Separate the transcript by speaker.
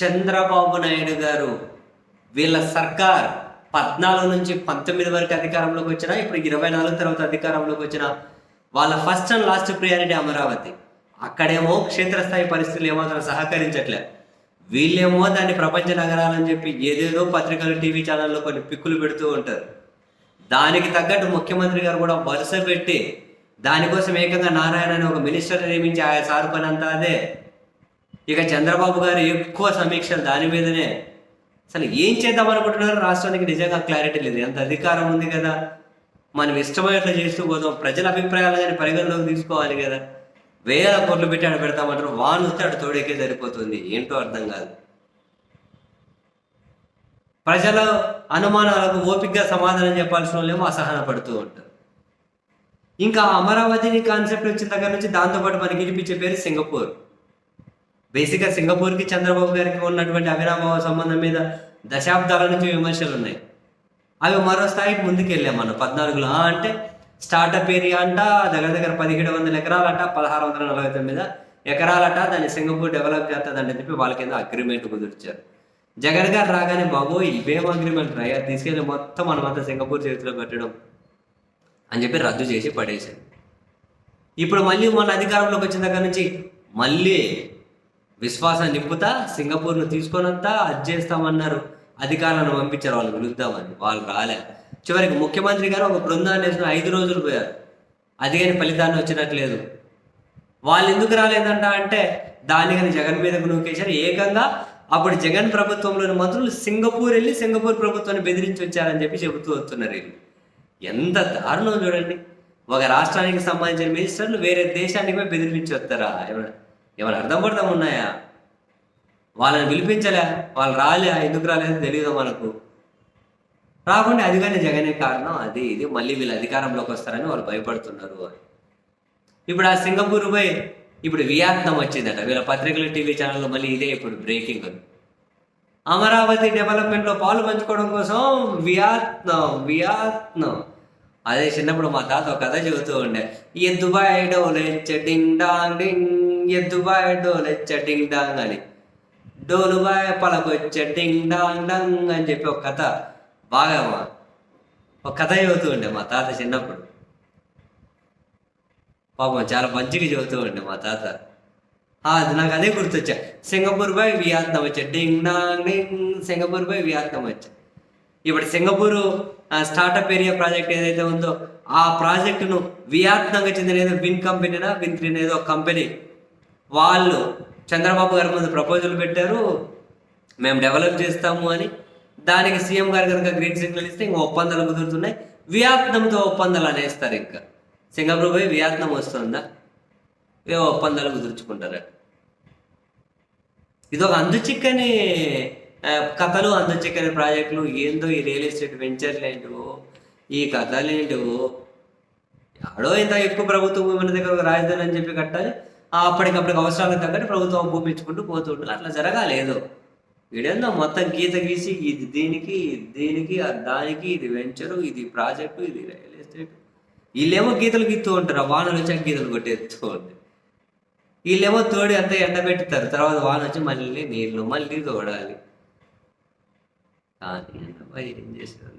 Speaker 1: చంద్రబాబు నాయుడు గారు వీళ్ళ సర్కార్ 14 నుంచి 19 వరకు అధికారంలోకి వచ్చినా, ఇప్పుడు 24 తర్వాత అధికారంలోకి వచ్చిన వాళ్ళ first and last priority Amaravati. అక్కడేమో క్షేత్రస్థాయి పరిస్థితులు ఏమాత్రం సహకరించట్లే. వీళ్ళేమో దాన్ని ప్రపంచ నగరాలని చెప్పి ఏదేదో పత్రికలు, టీవీ ఛానల్లో కొన్ని పిక్కులు పెడుతూ ఉంటారు. దానికి తగ్గట్టు ముఖ్యమంత్రి గారు కూడా వరుస పెట్టి దానికోసం ఏకంగా నారాయణ అని ఒక మినిస్టర్ నియమించి ఆయన సారు పని అంతా అదే. ఇక చంద్రబాబు గారు ఎక్కువ సమీక్షలు దాని మీదనే. అసలు ఏం చేద్దాం అనుకుంటున్నారు? రాష్ట్రానికి నిజంగా క్లారిటీ లేదు. ఎంత అధికారం ఉంది కదా, మనం ఇష్టమైనట్లు చేస్తూ పోతాం. ప్రజల అభిప్రాయాలు కానీ పరిగణలోకి తీసుకోవాలి కదా. వేల కోట్లు పెట్టి ఆడ పెడతామంటారు, వాను వస్తే ఆడ తోడేకే సరిపోతుంది. ఏంటో అర్థం కాదు. ప్రజల అనుమానాలకు ఓపికగా సమాధానం చెప్పాల్సిన వాళ్ళేమో అసహన పడుతూ ఉంటారు. ఇంకా అమరావతిని కాన్సెప్ట్ వచ్చిన దగ్గర నుంచి దాంతోపాటు మనకి వినిపించే పేరు సింగపూర్. బేసిక్గా సింగపూర్కి చంద్రబాబు గారికి ఉన్నటువంటి అవినాభావ సంబంధం మీద దశాబ్దాల నుంచి విమర్శలు ఉన్నాయి. అవి మరో స్థాయికి ముందుకు వెళ్ళాం మనం 14లో. అంటే స్టార్టప్ ఏరియా అంట, దగ్గర దగ్గర 1700 ఎకరాలట, 1649 ఎకరాలట, దాన్ని సింగపూర్ డెవలప్ చేస్తుందని చెప్పి వాళ్ళ కింద అగ్రిమెంట్ కుదిర్చారు. జగన్ గారు రాగానే బాబు ఇవేం అగ్రిమెంట్ రాయా, తీసుకెళ్ళి మొత్తం మనమంతా సింగపూర్ చేతిలో పెట్టడం అని చెప్పి రద్దు చేసి పడేశారు. ఇప్పుడు మళ్ళీ మన అధికారంలోకి వచ్చిన దగ్గర నుంచి మళ్ళీ విశ్వాసం నింపుతా సింగపూర్ను తీసుకొనంతా అది చేస్తామన్నారు. అధికారులను పంపించారు వాళ్ళు పిలుద్దామని, వాళ్ళు రాలే. చివరికి ముఖ్యమంత్రి గారు ఒక బృందాన్ని వేసిన 5 రోజులు పోయారు. అది కానీ ఫలితాన్ని వచ్చినట్లేదు. వాళ్ళు ఎందుకు రాలేదంట అంటే దాన్ని కానీ జగన్ మీదకు నూకేశారు. ఏకంగా అప్పుడు జగన్ ప్రభుత్వంలోని మంత్రులు సింగపూర్ వెళ్ళి సింగపూర్ ప్రభుత్వాన్ని బెదిరించి వచ్చారని చెప్పి చెబుతూ వస్తున్నారు. వీళ్ళు ఎంత దారుణం చూడండి. ఒక రాష్ట్రానికి సంబంధించిన మినిస్టర్లు వేరే దేశానికి పోయి బెదిరించి వస్తారా? ఏమైనా అర్థం పడతాం ఉన్నాయా? వాళ్ళని పిలిపించలే, వాళ్ళు రాలే, ఎందుకు రాలేదు తెలియదు మనకు. రాకుండా అది కానీ జగనే కారణం, అది ఇది మళ్ళీ వీళ్ళు అధికారంలోకి వస్తారని వాళ్ళు భయపడుతున్నారు. ఇప్పుడు ఆ సింగపూర్ పోయి ఇప్పుడు వియత్నాం వచ్చిందట. వీళ్ళ పత్రికలు, టీవీ ఛానల్లో మళ్ళీ ఇదే ఇప్పుడు బ్రేకింగ్. అమరావతి డెవలప్మెంట్లో పాలు పంచుకోవడం కోసం వియత్నాం. అదే చిన్నప్పుడు మా తాత ఒక కథ చెబుతూ ఉండే, దుబాయ్ డోలెచ్చ డింగ్ డాంగ్ డింగ్, దుబాయ్ డోలెచ్చ డింగ్ డాంగ్ అని, డోలుబాయ్ పలకొచ్చ డింగ్ డాంగ్ డంగ్ అని చెప్పి ఒక కథ బాగా ఒక కథ చెబుతూ ఉండే మా తాత చిన్నప్పుడు. పాపం చాలా మంచిగా చెబుతూ ఉండే మా తాత. అది నాకు అదే గుర్తొచ్చా. సింగపూర్ బై వియత్నాం వచ్చా, డింగ్ dong ding, Singapore by Vietnam వచ్చా. ఇప్పుడు సింగపూర్ స్టార్టప్ ఏరియా ప్రాజెక్ట్ ఏదైతే ఉందో ఆ ప్రాజెక్టును వియత్నాంకి చెందిన ఏదో విన్ కంపెనీనా విన్ ఏదో కంపెనీ వాళ్ళు చంద్రబాబు గారి ముందు ప్రపోజల్ పెట్టారు, మేము డెవలప్ చేస్తాము అని. దానికి సీఎం గారు కనుక గ్రీన్ సిగ్నల్ ఇస్తే ఇంకా ఒప్పందాలు కుదురుతున్నాయి. వియత్నాంతో ఒప్పందాలు అనేస్తారు. ఇంకా సింగపూర్ పోయి వియత్నాం వస్తుందా, ఏ ఒప్పందాలు కుదుర్చుకుంటారు. ఇది ఒక చిక్కని కథలు, చిక్కని ప్రాజెక్టులు. ఏందో ఈ రియల్ ఎస్టేట్ వెంచర్లు ఏంటివో, ఈ కథలు ఏంటివో. ఎక్కడో ఇంత ఎక్కువ ప్రభుత్వం మన దగ్గర ఒక రాజధాని అని చెప్పి కట్టాలి, అప్పటికప్పటికి అవసరాలకు తగ్గట్టు ప్రభుత్వం భూమించుకుంటూ పోతూ ఉంటుంది. అట్లా జరగాలేదు. వీడేందో మొత్తం గీత గీసి ఇది దీనికి దానికి, ఇది వెంచరు, ఇది ప్రాజెక్టు, ఇది రియల్ ఎస్టేట్. వీళ్ళేమో గీతలు గీస్తూ ఉంటారు, వానలు వచ్చాక గీతలు కొట్టేస్తూ ఉంటారు. వీళ్ళేమో తోడి అంతా ఎండబెట్టుతారు, తర్వాత వాన వచ్చి మళ్ళీ నీళ్ళు మళ్ళీ తోడాలి. కానీ ఏం చేస్తారు.